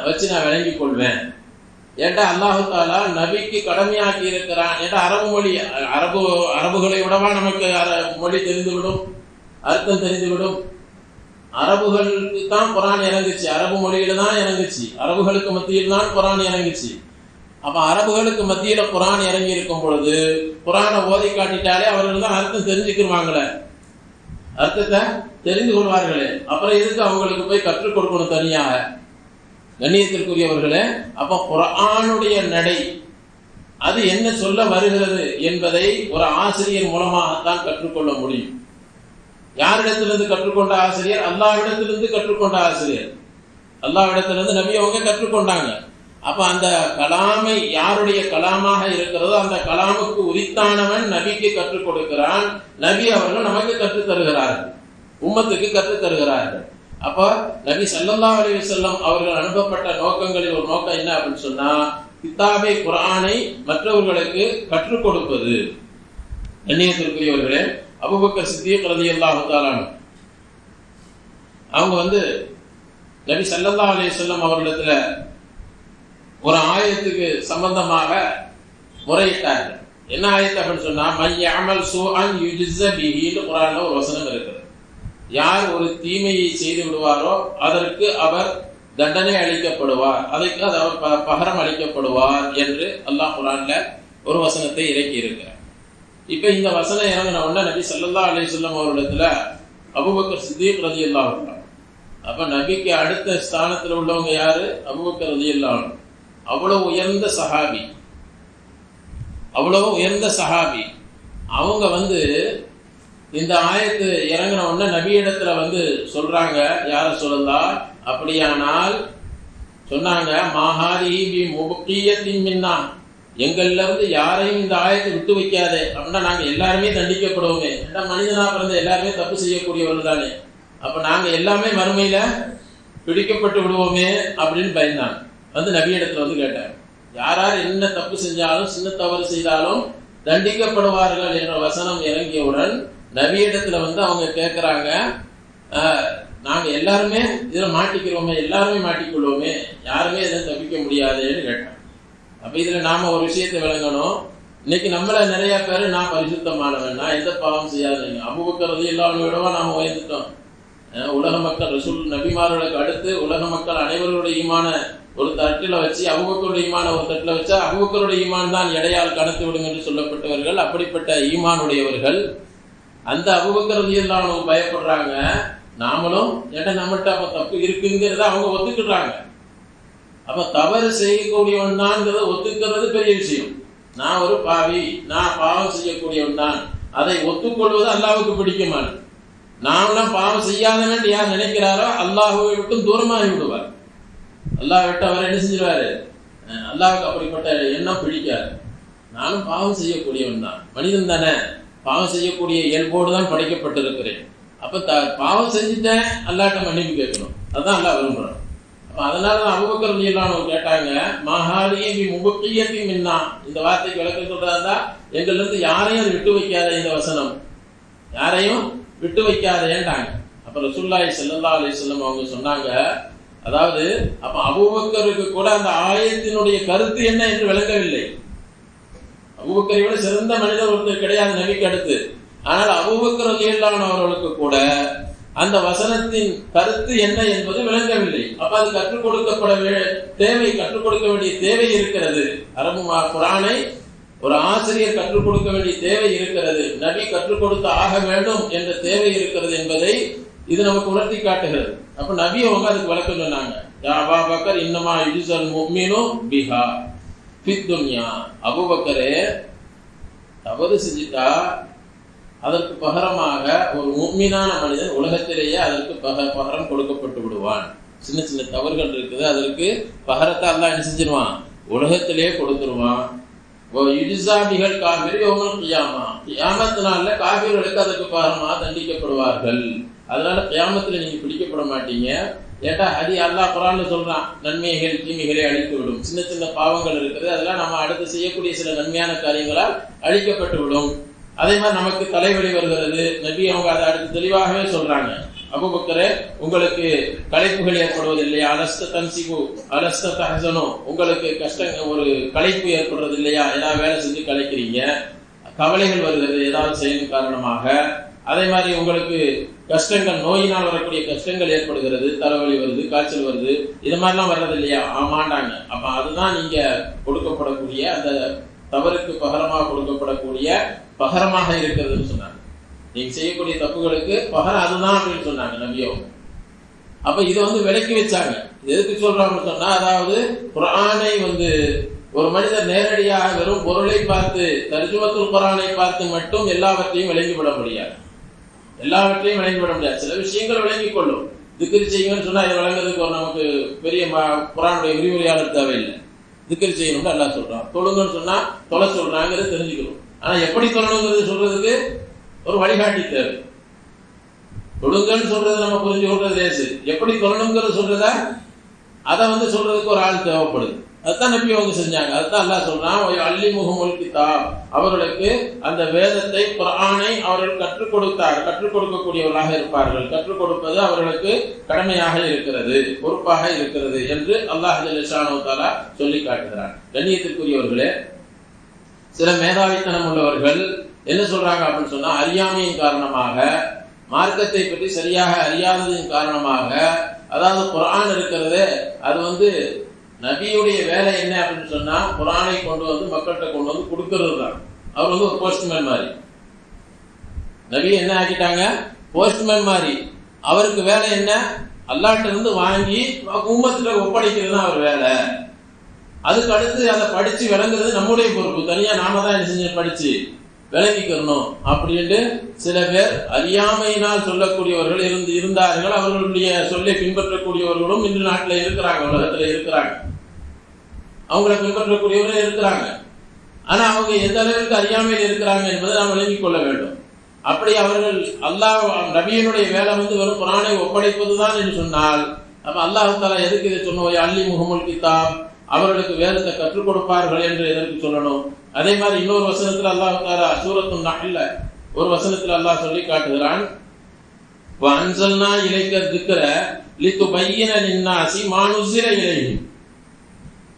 வச்சு நான் விளங்கிக் கொள்வேன். ஏன்டா அல்லாஹு தஆலா நபிக்கு கடமையாக்கி இருக்கிறான். ஏன்டா அரபு மொழி, அரபுகளை விடவா நமக்கு மொழி தெரிந்துவிடும், அர்த்தம் தெரிந்துவிடும். அரபுகளுக்கு தான் குர்ஆன் இறங்குச்சு, அரபு மொழியில தான் இறங்குச்சு, அரபுகளுக்கு மத்தியில் தான் குர்ஆன் இறங்குச்சு. அப்ப அரபுகளுக்கு மத்தியில குர்ஆன் இறங்கி இருக்கும் பொழுது குர்ஆனை ஓதி காட்டிட்டாலே அவர்கள் தான் அர்த்தம் தெரிஞ்சுக்கிடுவாங்களே, அர்த்தத்தை தெரிந்து கொள்வார்களே. அப்புறம் எதுக்கு அவங்களுக்கு போய் கற்றுக் கொடுக்கணும் தனியாக? கண்ணியத்திற்குரியவர்களே, அப்ப குர்ஆனுடைய நடை அது என்ன சொல்ல வருகிறது என்பதை ஒரு ஆசிரியர் மூலமாகத்தான் கற்றுக்கொள்ள முடியும். யாரிடத்திலிருந்து கற்றுக்கொண்ட ஆசிரியர்? அல்லாஹ்விடத்திலிருந்து கற்றுக்கொண்ட ஆசிரியர். அல்லாஹ்விடத்திலிருந்து நபி அவங்க கற்றுக்கொண்டாங்க. அப்ப அந்த கலாமை யாருடைய கலாமாக இருக்கிறதோ அந்த கலாமுக்கு உரித்தானவன் நபிக்கு கற்றுக் கொடுக்கிறான். நபி அவர்கள் நமக்கு கற்றுத் தருகிறார்கள், உம்மத்துக்கு கற்றுத் தருகிறார்கள். அப்ப நபி ஸல்லல்லாஹு அலைஹி வஸல்லம் அவர்கள் அனுப்பப்பட்ட நோக்கங்களில் ஒரு நோக்கம் என்ன அப்படின்னு சொன்னா, கிதாபை குர்ஆனை மற்றவர்களுக்கு கற்றுக் கொடுப்பது. கண்ணியத்திற்குரியவர்களே, அபூபக்கர் சித்தீக் ரலியல்லாஹு தஆலா அவங்க நபி ஸல்லல்லாஹு அலைஹி வஸல்லம் அவர்களிடத்துல ஒரு ஆயத்துக்கு சம்பந்தமாக முறையிட்டார்கள். என்ன ஆயத்து அப்படின்னு சொன்னா, மய்யஅமல் சூஅன் யுஜ்ஸ பிஹின்னு குர்ஆன்ல ஒரு வசனம் இருக்குது. யார் ஒரு தீமையை செய்து விடுவாரோ அதற்கு அவர் தண்டனை அளிக்கப்படுவார், அதற்கு அவர் பகரம் அளிக்கப்படுவார் என்று அல்லாஹ் குர்ஆன்ல ஒரு வசனத்தை இறக்கி இருக்கிறார். இப்ப இந்த வசனம் இறங்கின உடனே நபி ஸல்லல்லாஹு அலைஹி வஸல்லம் அவர்களிடத்துல அபூபக்கர் சித்தீக் ரலியல்லாஹு அன்ஹு, அப்ப நபிக்கு அடுத்த ஸ்தானத்தில் உள்ளவங்க யாரு? அபூபக்கர் ரலியல்லாஹு அன்ஹு. அவ்வளவு உயர்ந்த சஹாபி, அவ்வளவு உயர்ந்த சஹாபி. அவங்க இந்த ஆயத்து இறங்கின உடனே நபியிடத்துல சொல்றாங்க, யார சொல்லலாம்? அப்படியானால் சொன்னாங்க, மாஹாரிஹி பி முபக்கியத்தின் மின்னா, எங்கள்ல இருந்து யாரையும் இந்த ஆயத்தை விட்டு வைக்காதே. அப்படின்னா நாங்க எல்லாருமே தண்டிக்கப்படுவோமே. ஏன்னா மனிதனா பிறந்த எல்லாருமே தப்பு செய்யக்கூடியவர்கள் தானே. அப்ப நாங்க எல்லாமே மறுமையில பிடிக்கப்பட்டு விடுவோமே அப்படின்னு பயந்தாங்க. நபியிடத்துல கேட்டாங்க, யார் என்ன தப்பு செஞ்சாலும், சின்ன தவறு செய்தாலும் தண்டிக்கப்படுவார்கள் என்ற வசனம் இறங்கியவுடன் நபியிடத்துல அவங்க கேட்கிறாங்க, நாங்க எல்லாருமே இதுல மாட்டிக்கிறோமே, எல்லாருமே மாட்டிக்கொள்வோமே, யாருமே இதை தப்பிக்க முடியாதுன்னு கேட்டாங்க. அப்ப இதுல நாம ஒரு விஷயத்தை விளங்கணும். இன்னைக்கு நம்மள நிறைய பேரு நான் பரிசுத்தமானவன், நான் எந்த பாவம் செய்யாதீங்க, அபூபக்கர் ரலியல்லாஹு அன்ஹு விடவா நாம உயர்ந்துட்டோம். உலக மக்கள் ரசூல் நபிமார்களுக்கு அடுத்து உலக மக்கள் அனைவருடைய ஈமான ஒரு தட்டில வச்சு அபூபக்கருடைய ஈமான ஒரு தட்டில வச்சா அபூபக்கருடைய ஈமான் தான் எடையால் கடந்து விடும் என்று சொல்லப்பட்டவர்கள். அப்படிப்பட்ட ஈமானுடையவர்கள் அந்த அபூபக்கர் ரலியல்லாஹு அன்ஹு பயப்படுறாங்க. நாமளும் ஏன்னா நம்மகிட்ட அப்ப தப்பு இருக்குங்கிறத அவங்க ஒத்துக்கிடுறாங்க. அப்ப தவறு செய்யக்கூடியவன் தான் ஒத்துக்கிறது பெரிய விஷயம். நான் ஒரு பாவி, நான் பாவம் செய்யக்கூடியவன் தான், அதை ஒத்துக்கொள்வது அல்லாஹ்வுக்கு பிடிக்குமான. நாமெல்லாம் பாவம் செய்யாதவன் யார் நினைக்கிறாரோ அல்லாஹ்வை விட்டும் தூரமாகி விடுவார். அல்லாஹ் விட்டு அவர் என்ன செஞ்சிருவாரு? அல்லாஹ்வுக்கு அப்படிப்பட்ட எண்ணம் பிடிக்காது. நானும் பாவம் செய்யக்கூடியவன் தான், மனிதன் தானே, பாவம் செய்யக்கூடிய இயல்போடு தான் படைக்கப்பட்டிருக்கிறேன். அப்ப பாவம் செஞ்சுட்டேன், அல்லாட்ட மன்னிப்பு கேட்கணும். அதுதான் அல்லாஹ் விரும்புறான். அப்ப அதனாலதான் அபூபக்கர் ரலியல்லாஹு அன்ஹு கேட்டாங்க, மஹாலியி முபக்கியத்தி மின்னா, இந்த வார்த்தைக்கு விளக்கம் சொல்றதா எங்கள்ல இருந்து யாரையும் அது விட்டு வைக்காத, இந்த வசனம் யாரையும் விட்டு வைக்காதேன்ட்டாங்க. அப்ப ரசூலுல்லாஹி ஸல்லல்லாஹு அலைஹி வஸல்லம் அவங்க சொன்னாங்க, அதாவது அப்ப அபூபக்கருக்கு கூட அந்த ஆயத்தினுடைய கருத்து என்ன என்று விளங்கவில்லை. அபூபக்கரை விட சிறந்த மனிதர் ஒருத்தர் கிடையாது நபிக்கு அடுத்து. ஆனால் அபூபக்கர் ரலியல்லாஹு அன்ஹு அவர்களுக்கு கூட அந்த வசனத்தின் கருத்து என்ன என்பது விளங்கவில்லை. அப்ப அது கற்றுக் கொடுக்கப்பட கற்றுக் கொடுக்க வேண்டிய தேவை இருக்கிறது. அரபு குர்ஆனை ஒரு ஆசிரியர் கற்றுக் கொடுக்க வேண்டிய தேவை இருக்கிறது. நபி கற்றுக் கொடுத்து ஆக வேண்டும் என்ற தேவை இருக்கிறது என்பதை இது நமக்கு உணர்த்தி காட்டுகிறது. அப்ப நபி அவங்க அதுக்கு விளக்கம் சொன்னாங்க. யா அபூபக்கர் இன்னமா யுஜ்ஸல் முஃமினு பிஹா ஃபித் துன்யா. அபூபக்கரே, தவறு செஞ்சிட்டா அதற்கு பகரமாக ஒரு முஃமினான மனிதன் உலகத்திலேயே அதற்கு பகரம் கொடுக்கப்பட்டு விடுவான். சின்ன சின்ன தவறுகள் இருக்குது, அதற்கு பகரத்தை அல்லாஹ் என்ன செஞ்சிருவான், உலகத்திலேயே கொடுத்துருவான். கியாமத்து நாள்ல காபிர்களுக்கு அதற்கு பகரமாக தண்டிக்கப்படுவார்கள். அதனால கியாமத்துல நீங்க பிடிக்கப்பட மாட்டீங்க. ஏட்டா அது அல்லாஹ் குர்ஆன்ல சொல்றான், நன்மைகள் தீமைகளை அழித்து விடும். சின்ன சின்ன பாவங்கள் இருக்குது, அதெல்லாம் நம்ம அடுத்து செய்யக்கூடிய சில நன்மையான காரியங்களால் அழிக்கப்பட்டு விடும். அதே மாதிரி நமக்கு தலைவலி வருகிறது, நபி அவங்க அதை அடுத்து தெளிவாகவே சொல்றாங்க. அபூபக்கரே, உங்களுக்கு களைப்புகள் ஏற்படுவது இல்லையா, அலஸ்த தன்சிகு அலஸ்த தஹஸனு, உங்களுக்கு கஷ்டம் ஒரு களைப்பு ஏற்படுறது இல்லையா, ஏதாவது வேலை செஞ்சு களைக்கிறீங்க, கவலைகள் வருகிறது ஏதாவது செயலின் காரணமாக. அதே மாதிரி உங்களுக்கு கஷ்டங்கள், நோயினால் வரக்கூடிய கஷ்டங்கள் ஏற்படுகிறது, தலைவலி வருது, காய்ச்சல் வருது, இது மாதிரிலாம் வர்றது இல்லையா? ஆமாண்டாங்க. அப்ப அதுதான் நீங்க கொடுக்கப்படக்கூடிய அந்த தவறுக்கு பகரமாக கொடுக்கப்படக்கூடிய பகரமாக இருக்கிறதுன்னு சொன்னாங்க. நீங்க செய்யக்கூடிய தப்புகளுக்கு பகரம் அதுதான் அப்படின்னு சொன்னாங்க நபியோ. அப்ப இதை விலக்கி வச்சாங்க. எதுக்கு சொல்றாங்கன்னு சொன்னா, அதாவது குர்ஆனை ஒரு மனிதர் நேரடியாக வெறும் பொருளை பார்த்து, தர்ஜுமத்துல் குர்ஆனை பார்த்து மட்டும் எல்லாவற்றையும் விளங்கிவிட முடியாது. எல்லாவற்றையும் விளங்கிவிட முடியாது. சில விஷயங்கள் விளங்கிக் கொள்ளும். திக்ர் செய்யுங்கன்னு சொன்னா இதை விளங்குறதுக்கு நமக்கு பெரிய குர்ஆனுடைய விரிவுரையாளர் தேவையில்லை. திக்ர் செய்யணும்னு அல்லாஹ் சொல்றான். தொழுங்கன்னு சொன்னா தொலை சொல்றாங்கிறது தெரிஞ்சுக்கணும். ஆனா எப்படி சொல்லணுங்கிறது சொல்றதுக்கு ஒரு வழிகாட்டி தேவை. தொழுங்கன்னு சொல்றது நம்ம புரிஞ்சு கொள்றது லேசு. எப்படி சொல்லணுங்கிறது சொல்றத அதை சொல்றதுக்கு ஒரு ஆள் தேவைப்படுது. அதுதான் நபி அவங்க செஞ்சாங்க. அதுதான் அல்லாஹ் சொல்றான், அல்லிமுஹுமுல் கிதாப், அவர்களுக்கு அந்த வேதத்தை குர்ஆனை அவர்கள் கற்றுக் கொடுத்தார்கள், கற்றுக் கொடுக்கக்கூடியவர்களாக இருப்பார்கள். கற்றுக் கொடுப்பது அவர்களுக்கு கடமையாக இருக்கிறது, பொறுப்பாக இருக்கிறது என்று அல்லாஹ் ஜல்ல ஷானஹு வ தஆலா சொல்லி காட்டுகிறார். கண்ணியத்திற்குரியவர்களே, சில மேதாவித்தனம் உள்ளவர்கள் என்ன சொல்றாங்க அப்படின்னு சொன்னா, அறியாமையின் காரணமாக, மார்க்கத்தை பற்றி சரியாக அறியாததின் காரணமாக, அதாவது குர்ஆன் இருக்கிறது அது நபியுடைய வேலை என்ன அப்படின்னு சொன்னா, குர்ஆனை கொண்டு மக்கள்கிட்ட கொண்டு கொடுக்கிறது தான். அவர் ஒரு போஸ்ட்மேன் மாதிரி. நபி என்ன ஆக்கிட்டாங்க, போஸ்ட்மேன் மாதிரி. அவருக்கு வேலை என்ன, அல்லாஹ்ட்ட இருந்து வாங்கி உம்மத்துல ஒப்படைக்கிறது தான் அவர் வேலை. அதுக்கு அடுத்து அதை படிச்சு விளங்குறது நம்முடைய பொறுப்பு. தனியா நாம தான் என்ன செஞ்சு படிச்சு விளங்கிக்கணும் அப்படின்ட்டு சில பேர் அறியாமையினால் சொல்லக்கூடியவர்கள் இருந்தார்கள். அவர்களுடைய சொல்லை பின்பற்றக்கூடியவர்களும் இன்று நாட்டில் இருக்கிறாங்க, உலகத்துல இருக்கிறாங்க. அவங்களை பின்பற்றக்கூடியவர்கள் இருக்கிறாங்க. ஆனா அவங்க எந்த அளவுக்கு அறியாமையில் இருக்கிறாங்க என்பதை நாம் விளங்கிக் கொள்ள வேண்டும். அப்படி அவர்கள் அல்லாஹ் நபியினுடைய வேலை வெறும் குர்ஆனை ஒப்படைப்பதுதான் என்று சொன்னால், அப்ப அல்லாஹ் தஆலா எதுக்கு இதை சொன்னோம், அல்லிமுஹுமுல் கிதாப், அவர்களுக்கு வேதத்தை கற்றுக் கொடுப்பார்கள் என்று எதற்கு சொல்லணும்? அதே மாதிரி இன்னொரு வசனத்தில் அல்லாஹ் தஆலா சூரத்துன் நஹ்ல்ல ஒரு வசனத்தில் அல்லாஹ் சொல்லி காட்டுகிறான், வஅன்ஸல்னா இலைக்க திக்ர லிதுபய்யின லின்னாஸி மா நுஸில இலைஹிம்.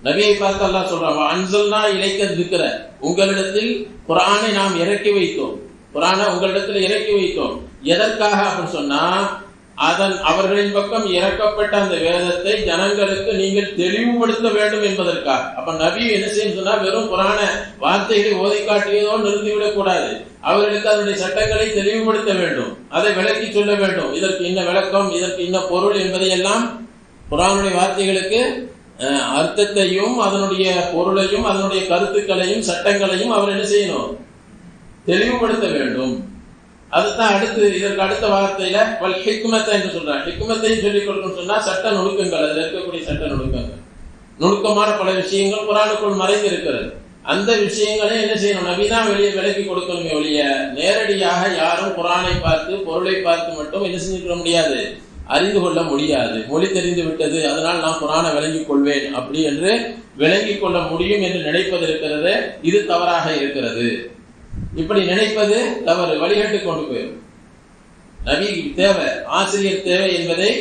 நபியை பார்த்து அல்லாஹ் சொல்றான், வஅன்ஸல்னா இலைக்க திக்ர, உங்களிடத்தில் குர்ஆனை நாம் இறக்கி வைத்தோம். குர்ஆனை உங்களிடத்தில் இறக்கி வைத்தோம். எதற்காக அப்படின்னு சொன்னா, அவர்களின் பக்கம் இறக்கப்பட்ட அந்த வேதத்தை ஜனங்களுக்கு நீங்கள் தெளிவுபடுத்த வேண்டும் என்பதற்காக. அப்ப நபி என்ன செய்யும் சொன்னா, வெறும் குர்ஆன வார்த்தைகளை ஓதி காட்டியதோ நிறுத்திவிடக் கூடாது. அவர்களுக்கு அதனுடைய சட்டங்களை தெளிவுபடுத்த வேண்டும், அதை விளக்கி சொல்ல வேண்டும். இதற்கு இன்ன விளக்கம், இதற்கு இன்ன பொருள் என்பதை எல்லாம் குர்ஆனுடைய வார்த்தைகளுக்கு அர்த்தத்தையும் அதனுடைய பொருளையும் அதனுடைய கருத்துக்களையும் சட்டங்களையும் அவர் என்ன செய்யணும், தெளிவுபடுத்த வேண்டும். அதுதான் அடுத்து இதற்கு அடுத்த வார்த்தையில வல் ஹிக்மத் என்று சொல்றாங்க. ஹிக்மத்தையும் சொல்லிக் கொடுக்கணும்னு சொன்னா சட்ட நுணுக்கங்கள், அதில் இருக்கக்கூடிய சட்ட நுணுக்கங்கள், நுணுக்கமான பல விஷயங்கள் குர்ஆனுக்குள் மறைந்து இருக்கிறது. அந்த விஷயங்களே என்ன செய்யணும், நபிதான் வெளியே விலக்கி கொடுக்கணுமே ஒழிய நேரடியாக யாரும் குர்ஆனை பார்த்து பொருளை பார்த்து மட்டும் என்ன செஞ்சுக்க முடியாது, அறிந்து கொள்ள முடியாது. மொழி தெரிந்து விட்டது, அதனால் நான் குர்ஆனை விளங்கிக் கொள்வேன் அப்படி என்று விளங்கிக் கொள்ள முடியும் என்று நினைப்பது இருக்கிறது, இது தவறாக இருக்கிறது. இப்படி நினைப்பது தவறு, வழிகட்டு கொண்டு போயிடும். நபி தேவை, ஆசிரியர் தேவை என்பதை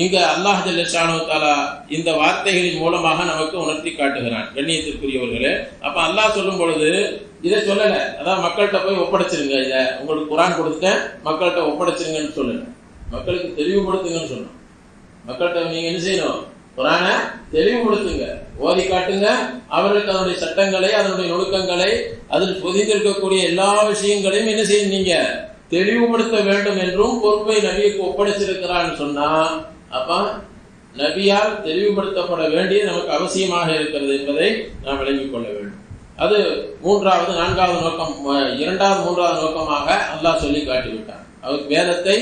இங்க அல்லாஹ் ஜல்ல ஷானஹு வ தஆலா இந்த வார்த்தைகளின் மூலமாக நமக்கு உணர்த்தி காட்டுகிறான். கண்ணியத்திற்குரியவர்களே, அப்ப அல்லாஹ் சொல்லும் பொழுது இதை சொல்லல, அதான் மக்கள்கிட்ட போய் ஒப்படைச்சிருங்க, இதை உங்களுக்கு குர்ஆன் கொடுத்துட்டேன் மக்கள்கிட்ட ஒப்படைச்சிருங்கன்னு சொல்லல, மக்களுக்கு தெளிவுபடுத்துங்கன்னு சொன்னோம். மக்கள்கிட்ட நீங்க என்ன செய்யணும், குர்ஆனை தெளிவுபடுத்துங்க, ஓதி காட்டுங்க, அவர்களுக்கு அதனுடைய சட்டங்களை அதனுடைய நுணுக்கங்களை அதில் பொதிந்திருக்கக்கூடிய எல்லா விஷயங்களையும் என்ன செய்யும், நீங்க தெளிவுபடுத்த வேண்டும் என்றும் பொறுப்பை நபிக்கு ஒப்படைச்சிருக்கிறான்னு சொன்னா, அப்ப நபியால் தெளிவுபடுத்தப்பட வேண்டியது நமக்கு அவசியமாக இருக்கிறது என்பதை நாம் விளங்கிக் கொள்ள வேண்டும். அது மூன்றாவது மூன்றாவது நோக்கமாக அல்லாஹ் சொல்லி காட்டிவிட்டான். அவர் வேதத்தை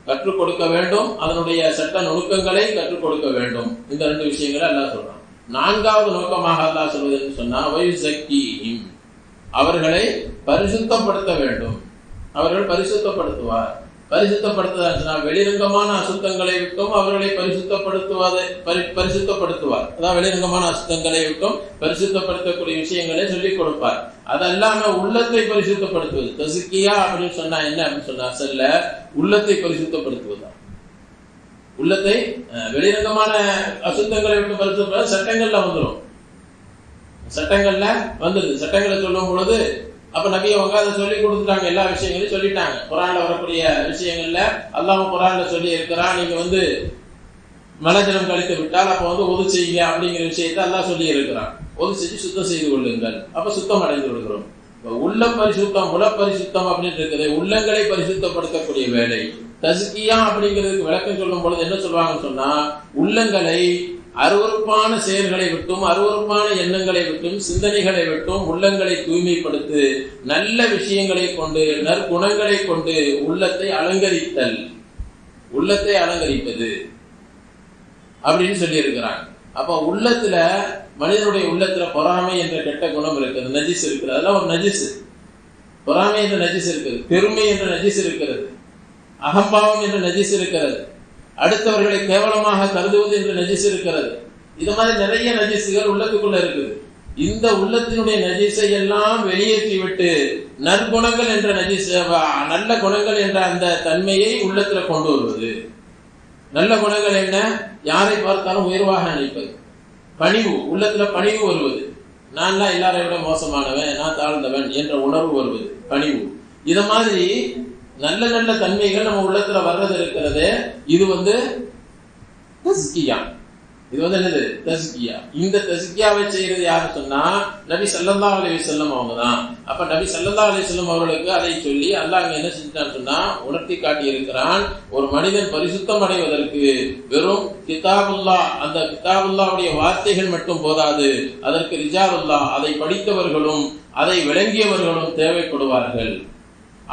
கற்றுக் கொடுக்க வேண்டும், அதனுடைய சட்ட நுணுக்கங்களை கற்றுக் கொடுக்க வேண்டும். இந்த ரெண்டு விஷயங்களை அல்லாஹ் சொல்றான். நான்காவது நோக்கமாக அல்லாஹ் சொல்வது என்று சொன்னா, வயுஸக்கீஹிம், அவர்களை பரிசுத்தப்படுத்த வேண்டும். அவர்கள் பரிசுத்தப்படுத்துவார். பரிசுத்தப்படுத்துவதால் வெளிரங்கமான அசுத்தங்களை விட்டும் அவர்களை பரிசுத்தப்படுத்துவார். அதாவது வெளிரங்கமான அசுத்தங்களை விட்டும் பரிசுத்தப்படுத்தக்கூடிய விஷயங்களை சொல்லிக் கொடுப்பார். அதல்லாம உள்ளத்தை பரிசுத்தப்படுத்துவது, தஸ்கியா அப்படின்னு சொன்னா என்ன அப்படின்னு சொன்னா, அசல்ல உள்ளத்தை பரிசுத்தப்படுத்துவதுதான். உள்ளத்தை வெளிரங்கமான அசுத்தங்களை விட்டு பரிசுத்தப்படுத்த சட்டங்கள்ல வந்துடும், சட்டங்கள்ல வந்துடுது. சட்டங்களை சொல்லும் பொழுது அப்ப நபி அவங்க அதை சொல்லி கொடுத்துட்டாங்க, எல்லா விஷயங்களையும் சொல்லிட்டாங்க. குர்ஆன்ல வரக்கூடிய விஷயங்கள்ல அல்லாஹ் குர்ஆன்ல சொல்லி இருக்கிறான், நீங்க மலஜலம் கழித்து விட்டால் அப்ப ஒது செய்யுங்க அப்படிங்கிற விஷயத்தை அல்லாஹ் சொல்லி இருக்கிறான். ஒது செஞ்சு சுத்தம் செய்து கொள்ளுங்கள், அப்ப சுத்தம் அடைந்து விடுகிறோம். உள்ள பரிசுத்தம் உல பரிசுத்தம் அப்படின்னு இருக்குது, உள்ளங்களை பரிசுத்தப்படுத்தக்கூடிய வேலை. தஸ்கியா அப்படிங்கிறதுக்கு விளக்கம் சொல்லும் பொழுது என்ன சொல்லுவாங்கன்னு சொன்னா, உள்ளங்களை அருவருப்பான செயல்களை விட்டும் அருவருப்பான எண்ணங்களை விட்டும் சிந்தனைகளை விட்டும் உள்ளங்களை தூய்மைப்படுத்து, நல்ல விஷயங்களை கொண்டு நற்குணங்களை கொண்டு உள்ளத்தை அலங்கரித்தல், உள்ளத்தை அலங்கரிப்பது அப்படின்னு சொல்லி இருக்கிறாங்க. அப்ப உள்ளத்துல மனிதனுடைய உள்ளத்துல பொறாமை என்ற கெட்ட குணம் இருக்குது, நஜிஸ் இருக்குது. அதெல்லாம் ஒரு நஜிஸ். பொறாமை என்ற நஜிஸ் இருக்குது, பெருமை என்ற நஜிஸ் இருக்கிறது, அகம்பாவம் என்ற நஜிஸ் இருக்கிறது, அடுத்தவர்களை கேவலமாக கருதுவது என்று நஜிஸ் இருக்கிறது. இது மாதிரி நிறைய நஜிசுகள் உள்ளத்துக்குள்ள இருக்குது. இந்த உள்ளத்தினுடைய நஜிஸை எல்லாம் வெளியேற்றி விட்டு நற்குணங்கள் என்ற நஜிஸ், நல்ல குணங்கள் என்ற அந்த தன்மையை உள்ளத்துல கொண்டு வருவது. நல்ல குணங்கள் என்ன, யாரை பார்த்தாலும் உயர்வாக நினைப்பது, பணிவு, உள்ளத்துல பணிவு வருவது, நான் தான் எல்லாரை விட மோசமானவன், நான் தாழ்ந்தவன் என்ற உணர்வு வருவது, பணிவு. இத மாதிரி நல்ல நல்ல தன்மைகள் நம்ம உள்ளத்துல வர்றது இருக்கிறது. இது தஸ்கியா. இது என்னது, தஸ்கியா. இந்த தஸ்கியாவை செய்யறது யாரு சொன்னா, நபி ஸல்லல்லாஹு அலைஹி வஸல்லம் அவங்கதான். அப்ப நபி ஸல்லல்லாஹு அலைஹி வஸல்லம் அவர்களுக்கு அதை சொல்லி அல்லாஹ் என்ன செஞ்சான்னு சொன்னா உணர்த்தி காட்டி இருக்கிறான். ஒரு மனிதன் பரிசுத்தம் அடைவதற்கு வெறும் கிதாபுல்லாஹ், அந்த கிதாபுல்லாஹ்வுடைய வார்த்தைகள் மட்டும் போதாது, அதற்கு ரிஜாலுல்லாஹ், அதை படித்தவர்களும் அதை விளங்கியவர்களும் தேவைப்படுவார்கள்.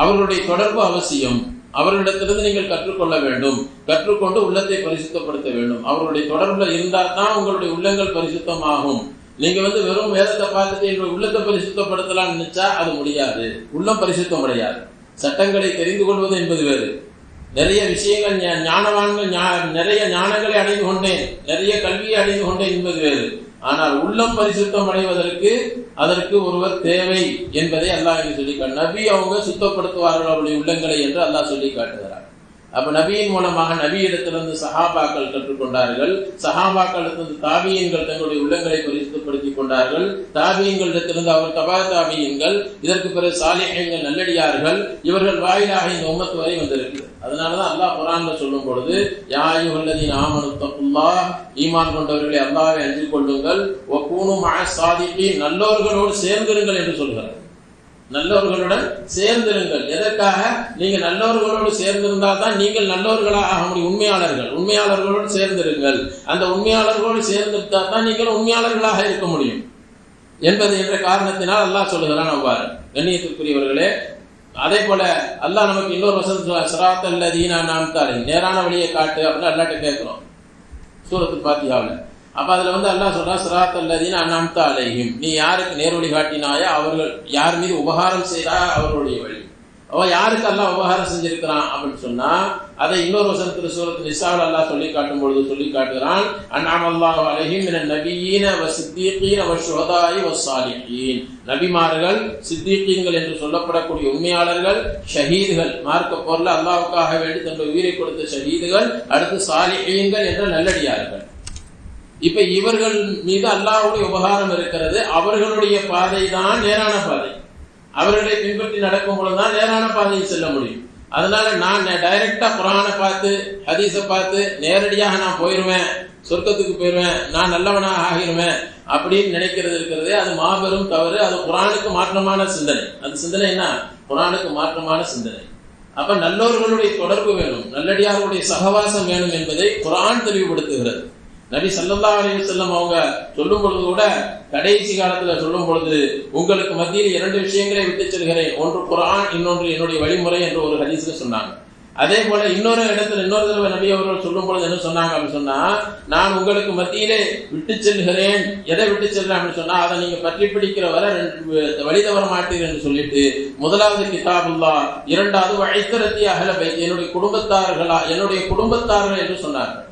அவர்களுடைய தொடர்பு அவசியம். அவர்களிடத்திலிருந்து நீங்கள் கற்றுக்கொள்ள வேண்டும், கற்றுக்கொண்டு உள்ளத்தை பரிசுத்தப்படுத்த வேண்டும். அவர்களுடைய தொடர்புல இருந்தால் தான் உங்களுடைய உள்ளங்கள் பரிசுத்தமாகும். நீங்க வெறும் வேதத்தை பார்த்துட்டு என்னுடைய உள்ளத்தை பரிசுத்தப்படுத்தலாம் நினைச்சா அது முடியாது, உள்ளம் பரிசுத்தம் அடையாது. சட்டங்களை தெரிந்து கொள்வது என்பது வேறு. நிறைய விஷயங்கள் ஞானவான்கள் நிறைய ஞானங்களை அடைந்து கொண்டேன், நிறைய கல்வியை அடைந்து கொண்டேன் என்பது வேறு. ஆனால் உள்ளம் பரிசுத்தம் அடைவதற்கு அதற்கு ஒருவர் தேவை என்பதை அல்லாஹ் இங்கு சொல்லி காட்டு. நபி அவங்க சுத்தப்படுத்துவார்கள் அவருடைய உள்ளங்களை என்று அல்லாஹ் சொல்லி காட்டுகிறார். அப்ப நபியின் மூலமாக நபியிடத்திலிருந்து சஹாபாக்கள் கற்றுக்கொண்டார்கள், சஹாபாக்களிடத்திலிருந்து தாபியன்கள் தங்களுடைய உள்ளங்களை பரிசுத்தப்படுத்திக் கொண்டார்கள், தாபியன்களிடத்திலிருந்து அவர் தபா தாபியன்கள், இதற்கு பிறகு சாலிஹீன்கள் நல்லடியார்கள், இவர்கள் வாயிலாக இந்த உம்மத்து வரை வந்திருக்கு. அதனாலதான் அல்லாஹ் குர்ஆன்ல சொல்லும் பொழுது யா அய்யுஹல்லதீன ஆமனு தக்குல்லாஹ், ஈமான் கொண்டவர்களே அல்லாஹ்வை அஞ்சிக் கொள்ளுங்கள், வ கூனு மஅஸ் ஸாதிகீன், நல்லவர்களோடு சேர்ந்திருங்கள் என்று சொல்கிறார். நல்லவர்களுடன் சேர்ந்திருங்கள். எதற்காக? நீங்க நல்லவர்களோடு சேர்ந்திருந்தால் தான் நீங்கள் நல்லவர்களாக ஆக முடியும். உண்மையாளர்களோடு சேர்ந்திருங்கள். அந்த உண்மையாளர்களோடு சேர்ந்திருந்தால் தான் நீங்கள் உண்மையாளர்களாக இருக்க முடியும் என்பது என்ற காரணத்தினால் அல்லாஹ் சொல்லுகிறான். அவ்வாறு கண்ணியத்திற்குரியவர்களே, அதே போல அல்லாஹ் நமக்கு இன்னொரு வசனம் ஸிராத்தல் லதீன அன்அம்த அலைஹிம், நேரான வழியை காட்டு அப்படின்னு அல்லாஹ்ட்ட கேட்கிறோம் சூரத்துல் ஃபாத்திஹாவுல. அப்ப அதுல அல்லாஹ் சொல்றா, சிராத்தல் லதீன அன்அம்த அலைஹிம், நீ யாருக்கு நேர்வழி காட்டினாயோ அவர்கள் யார் மீது உபகாரம் செய்தா அவர்களுடைய வழி. யாருக்கு அல்லாஹ் உபகாரம் செஞ்சிருக்கிறான் அப்படின்னு சொன்னா அதை இன்னொரு வசனத்துல சூரத்து நிசாவில் அல்லாஹ் சொல்லி காட்டும் பொழுது சொல்லி காட்டுகிறான், அன்அமல்லாஹு அலைஹிம் மினன் நபியீன வஸ்ஸித்தீகீன வஷ்ஷுஹதாஇ வஸ்ஸாலிஹீன், நபிமார்கள், சித்தீகீன்கள் என்று சொல்லப்படக்கூடிய உண்மையாளர்கள், ஷஹீதுகள், மார்க்க போர்ல அல்லாஹ்வுக்காக வேண்டி தன்னுடைய உயிரை கொடுத்த ஷஹீதுகள், அடுத்து சாலிஹீன்கள் என்ற நல்லடியார்கள். இப்ப இவர்கள் மீது அல்லாஹ்வுடைய உபகாரம் இருக்கிறது. அவர்களுடைய பாதை தான் நேரான பாதை. அவர்களை பின்பற்றி நடக்கும் பொழுதுதான் நேரான பாதையில் செல்ல முடியும். அதனால நான் டைரக்டா குர்ஆனை பார்த்து ஹதீஸை பார்த்து நேரடியாக நான் போயிருவேன், சொர்க்கத்துக்கு போயிருவேன், நான் நல்லவனாக ஆகிருவேன் அப்படின்னு நினைக்கிறது இருக்கிறதே, அது மாபெரும் தவறு. அது குர்ஆனுக்கு மாற்றமான சிந்தனை. அந்த சிந்தனை என்ன? குர்ஆனுக்கு மாற்றமான சிந்தனை. அப்ப நல்லோர்களுடைய தொடர்பு வேணும், நல்லடியார்களுடைய சகவாசம் வேணும் என்பதை குர்ஆன் தெளிவுபடுத்துகிறது. நபி ஸல்லல்லாஹு அலைஹி வஸல்லம் அவங்க சொல்லும் பொழுது கூட, கடைசி காலத்துல சொல்லும் பொழுது, உங்களுக்கு மத்தியில் 2 விஷயங்களை விட்டு செல்கிறேன், ஒன்று குர்ஆன், இன்னொன்று என்னுடைய வழிமுறை என்று ஒரு ஹதீஸ்ல சொன்னாங்க. அதே போல இன்னொரு இடத்துல இன்னொரு தடவை நபி அவர்கள் சொல்லும் பொழுது என்ன சொன்னாங்க அப்படின்னு சொன்னா, நான் உங்களுக்கு மத்தியிலே விட்டு செல்கிறேன். எதை விட்டு செல்றேன் அப்படின்னு சொன்னா, அதை நீங்க பற்றி பிடிக்கிற வரை வழி தவற மாட்டீர்கள் என்று சொல்லிட்டு, முதலாவது கிதாபுல்லாஹ், இரண்டாவது வஇத்தரத்தி அஹ்ல பைத், என்னுடைய குடும்பத்தார்கள் என்று சொன்னார்கள்.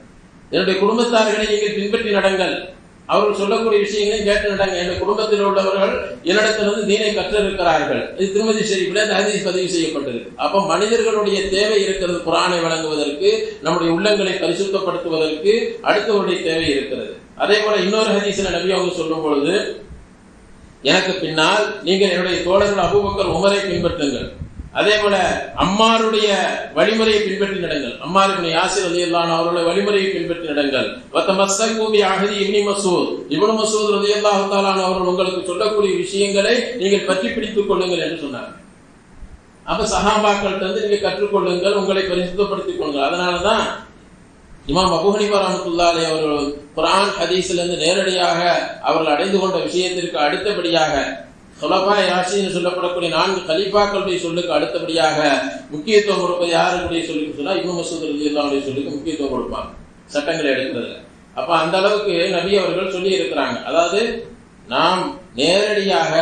என்னுடைய குடும்பத்தார்களை நீங்கள் பின்பற்றி நடங்கள், அவர்கள் சொல்லக்கூடிய விஷயங்களை கேட்டு நடங்க. என்னுடைய குடும்பத்தில் உள்ளவர்கள் என்னிடத்திலிருந்து தீனை கற்றிருக்கிறார்கள். இது திருமதி ஷரீஃபில் இந்த ஹதீஸ் பதிவு செய்யப்பட்டிருக்கு. அப்ப மனிதர்களுடைய தேவை இருக்கிறது, குர்ஆனை வழங்குவதற்கு, நம்முடைய உள்ளங்களை பரிசுத்தப்படுத்துவதற்கு அடுத்தவருடைய தேவை இருக்கிறது. அதே போல இன்னொரு ஹதீஸ்ல நபி அவங்க சொல்லும் பொழுது, எனக்கு பின்னால் நீங்கள் என்னுடைய தோழர்கள் அபூபக்கர், உமரை பின்பற்றுங்கள். அதே போல அம்மாருடைய வழிமுறையை பின்பற்றி நடங்கள், அம்மார் இப்னு யாசிர் ரலியல்லாஹு அன்ஹு அவருடைய வழிமுறையை பின்பற்றி நடங்கள். வதமஸ்ஸகு பி அஹதி இப்னு மஸ்ஊத் ரலியல்லாஹு தஆலா அன்ஹு அவர்கள் உங்களுக்கு சொல்லக்கூடிய விஷயங்களை நீங்கள் பற்றி பிடித்துக் கொள்ளுங்கள் என்று சொன்னாங்க. அப்ப சஹாபாக்கள்கிட்ட இருந்து நீங்க கற்றுக்கொள்ளுங்கள், உங்களை பரிசுத்தப்படுத்திக் கொள்ளுங்கள். அதனாலதான் இமாம் அபூ ஹனீஃபா ரஹ்மத்துல்லாஹி அலைஹி அவர்கள் குர்ஆன் ஹதீஸ்ல இருந்து நேரடியாக அவர்கள் அடைந்து கொண்ட விஷயத்திற்கு அடுத்தபடியாக ஹுலஃபாய் ராஷிதீன் சொல்லப்படக்கூடிய 4 கலீஃபாக்களுடைய சொல்லுக்கு அடுத்தபடியாக முக்கியத்துவம் கொடுப்பது யாருடைய சொல்லுக்கு சொன்னா, இப்னு மஸ்ஊத் ரலியல்லாஹு அன்ஹு சொல்லுக்கு முக்கியத்துவம் கொடுப்பாங்க சட்டங்களை எடுக்கிறதுல. அப்ப அந்த அளவுக்கு நபி அவர்கள் சொல்லி இருக்கிறாங்க. அதாவது நாம் நேரடியாக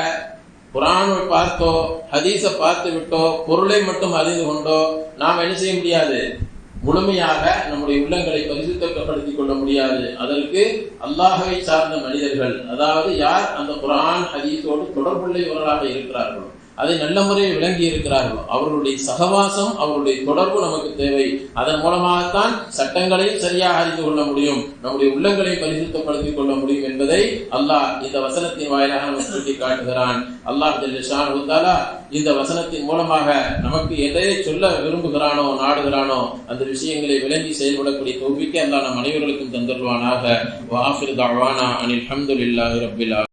குர்ஆனை பார்த்தோ ஹதீஸை பார்த்து விட்டோ பொருளை மட்டும் அறிந்து கொண்டோ நாம் என்ன செய்ய முடியாது, முழுமையாக நம்முடைய உள்ளங்களை பரிசுத்தப்படுத்திக் கொள்ள முடியாது. அதற்கு அல்லாஹ்வை சார்ந்த மனிதர்கள், அதாவது யார் அந்த குர்ஆன் ஹதீஸோடு தொடர்புள்ளவர்களாக இருக்கிறார்களோ, அதை நல்ல முறையில் விளங்கி இருக்கிறார்களோ, அவர்களுடைய சகவாசம், அவர்களுடைய தொடர்பு நமக்கு தேவை. அதன் மூலமாகத்தான் சட்டங்களையும் சரியாக அறிந்து கொள்ள முடியும், நம்முடைய உள்ளங்களை பரிசுத்தப்படுத்திக் கொள்ள முடியும் என்பதை அல்லாஹ் இந்த வசனத்தின் வாயிலாக நமக்கு சுட்டி காட்டுகிறான். அல்லாஹ் ஜல்ல ஷானஹு தஆலா இந்த வசனத்தின் மூலமாக நமக்கு எதை சொல்ல விரும்புகிறானோ நாடுகிறானோ அந்த விஷயங்களை விளங்கி செயல்படக்கூடிய தௌஃபீக்கை அல்லாஹ் நம் அனைவர்களுக்கும் தந்தருள்வானாக. வ ஆகிரு தஅவானா அனில் ஹம்துலில்லாஹி ரப்பில் ஆலமீன்.